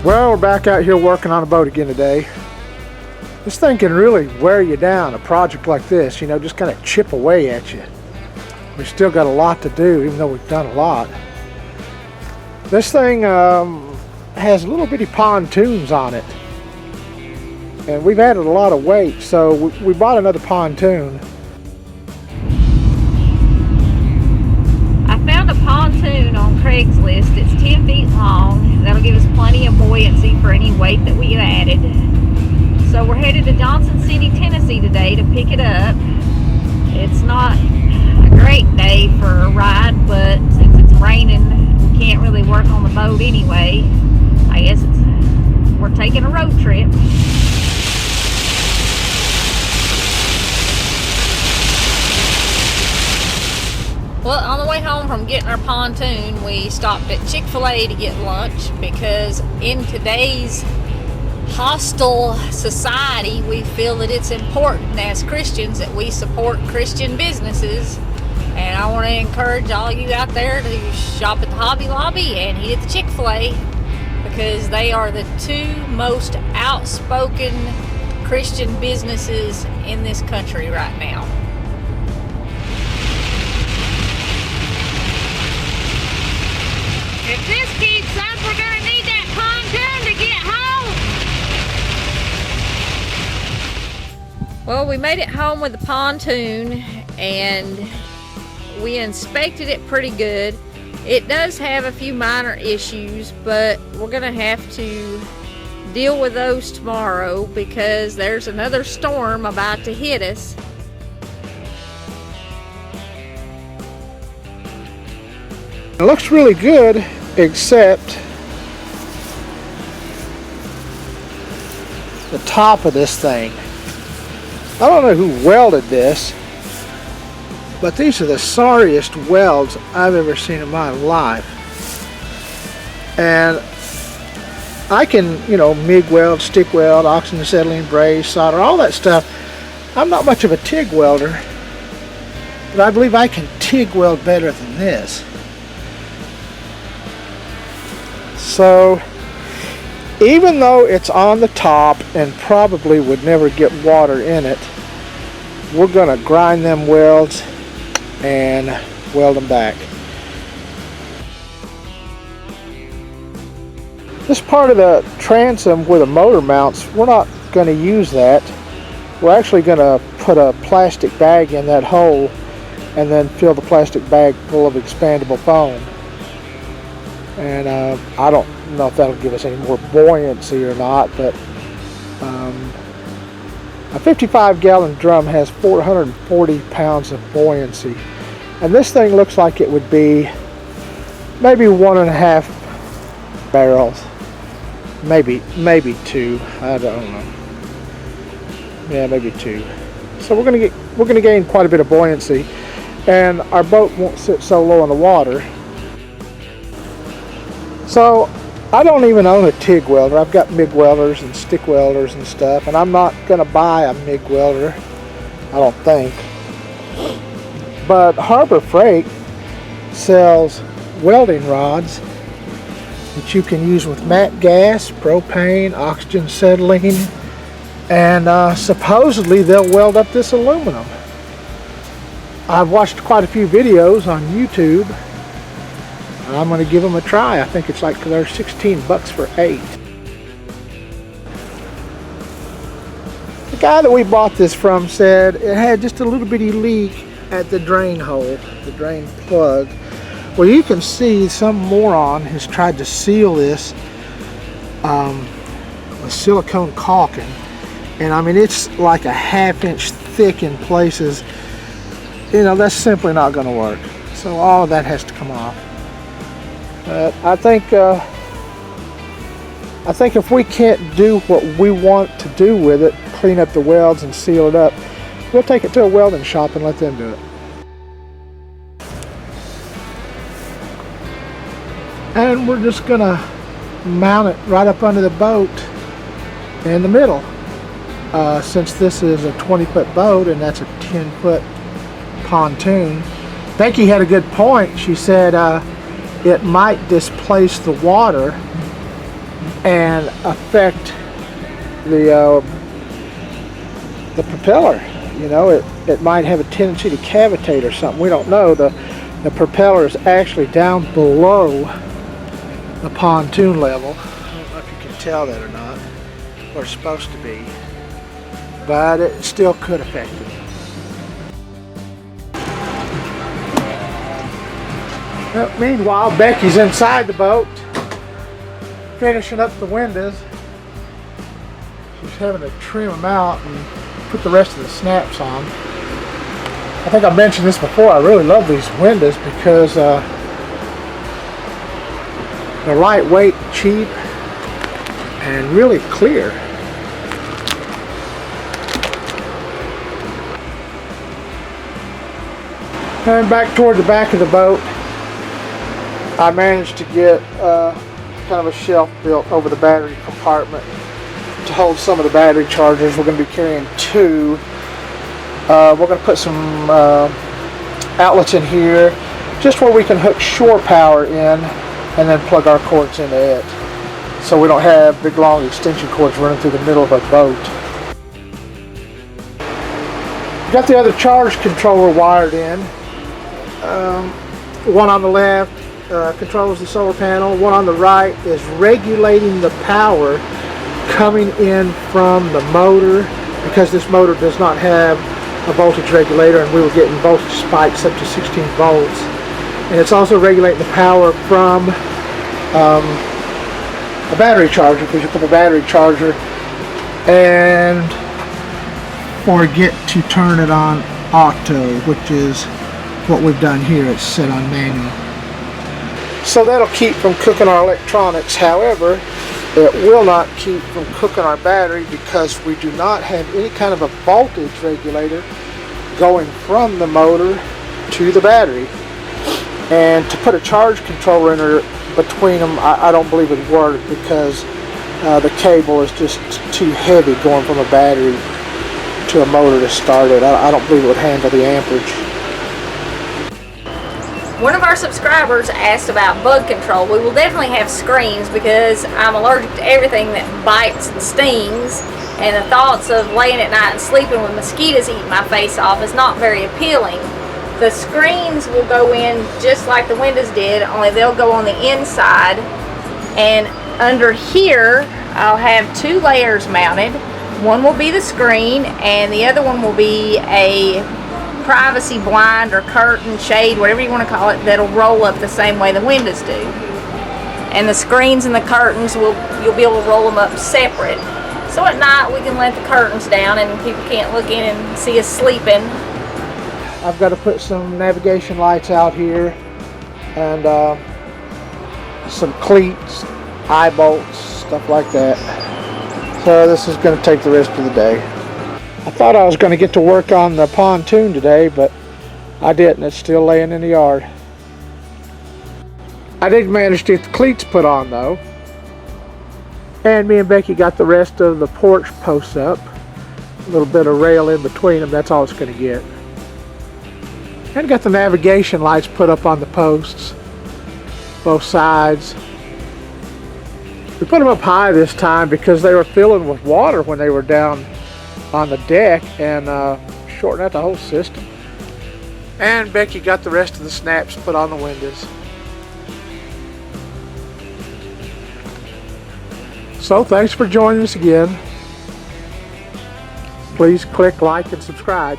Well, we're back out here working on a boat again today. This thing can really wear you down, a project like this, you know, just kind of chip away at you. We've still got a lot to do, even though we've done a lot. This thing has little bitty pontoons on it. And we've added a lot of weight, so we bought another pontoon. I found a pontoon on Craigslist. It's 10 feet long. That'll give us plenty of buoyancy for any weight that we have added. So we're headed to Johnson City, Tennessee today to pick it up. It's not a great day for a ride, but since it's raining, we can't really work on the boat anyway. I guess we're taking a road trip. Well, on the way home from getting our pontoon, we stopped at Chick-fil-A to get lunch because in today's hostile society, we feel that it's important as Christians that we support Christian businesses. And I want to encourage all you out there to shop at the Hobby Lobby and eat at the Chick-fil-A because they are the two most outspoken Christian businesses in this country right now. If this keeps up, we're going to need that pontoon to get home. Well, we made it home with the pontoon and we inspected it pretty good. It does have a few minor issues, but we're going to have to deal with those tomorrow because there's another storm about to hit us. It looks really good, except the top of this thing. I don't know who welded this, but these are the sorriest welds I've ever seen in my life. And I can, you know, MIG weld, stick weld, oxygen acetylene, braze, solder, all that stuff. I'm not much of a TIG welder, but I believe I can TIG weld better than this. So, even though it's on the top and probably would never get water in it, we're going to grind them welds and weld them back. This part of the transom where the motor mounts, we're not going to use that. We're actually going to put a plastic bag in that hole and then fill the plastic bag full of expandable foam. And I don't know if that'll give us any more buoyancy or not, but a 55-gallon drum has 440 pounds of buoyancy. And this thing looks like it would be maybe 1.5 barrels. Maybe 2. I don't know. Yeah, maybe 2. So we're gonna gain quite a bit of buoyancy, and our boat won't sit so low in the water. So I don't even own a TIG welder. I've got MIG welders and stick welders and stuff, and I'm not going to buy a MIG welder, I don't think. But Harbor Freight sells welding rods that you can use with matte gas, propane, oxygen acetylene, and supposedly they'll weld up this aluminum. I've watched quite a few videos on YouTube. I'm going to give them a try. I think it's like they're 16 bucks for 8. The guy that we bought this from said it had just a little bitty leak at the drain hole, the drain plug. Well, you can see some moron has tried to seal this with silicone caulking, and I mean it's like a 1/2 inch thick in places. You know, that's simply not going to work. So all of that has to come off. I think if we can't do what we want to do with it, clean up the welds and seal it up, we'll take it to a welding shop and let them do it. And we're just gonna mount it right up under the boat in the middle. Since this is a 20-foot boat and that's a 10-foot pontoon. Becky had a good point. She said it might displace the water and affect the propeller. You know, it might have a tendency to cavitate or something. We don't know. The propeller is actually down below the pontoon level. I don't know if you can tell that or not, where it's supposed to be, but it still could affect it. Well, meanwhile, Becky's inside the boat, finishing up the windows. She's having to trim them out and put the rest of the snaps on. I think I mentioned this before. I really love these windows because they're lightweight, cheap, and really clear. And back toward the back of the boat, I managed to get kind of a shelf built over the battery compartment to hold some of the battery chargers. We're going to be carrying 2. We're going to put some outlets in here just where we can hook shore power in and then plug our cords into it, so we don't have big long extension cords running through the middle of our boat. Got the other charge controller wired in. One on the left controls the solar panel. One on the right is regulating the power coming in from the motor, because this motor does not have a voltage regulator, and we were getting voltage spikes up to 16 volts. And it's also regulating the power from a battery charger. If we hook up a battery charger and forget to turn it on auto, which is what we've done here, it's set on manual. So that'll keep from cooking our electronics. However, it will not keep from cooking our battery because we do not have any kind of a voltage regulator going from the motor to the battery. And to put a charge controller in there between them, I don't believe it would work, because the cable is just too heavy going from a battery to a motor to start it. I don't believe it would handle the amperage. One of our subscribers asked about bug control. We will definitely have screens because I'm allergic to everything that bites and stings, and the thoughts of laying at night and sleeping with mosquitoes eating my face off is not very appealing. The screens will go in just like the windows did, only they'll go on the inside, and under here I'll have 2 layers mounted. One will be the screen and the other one will be a privacy blind or curtain, shade, whatever you want to call it, that'll roll up the same way the windows do. And the screens and the curtains, you'll be able to roll them up separate. So at night we can let the curtains down and people can't look in and see us sleeping. I've got to put some navigation lights out here and some cleats, eye bolts, stuff like that. So this is going to take the rest of the day. I thought I was going to get to work on the pontoon today, but I didn't. It's still laying in the yard. I did manage to get the cleats put on though. And me and Becky got the rest of the porch posts up. A little bit of rail in between them, that's all it's going to get. And got the navigation lights put up on the posts, both sides. We put them up high this time because they were filling with water when they were down on the deck, and shortened out the whole system. And Becky got the rest of the snaps put on the windows. So thanks for joining us again. Please click like and subscribe.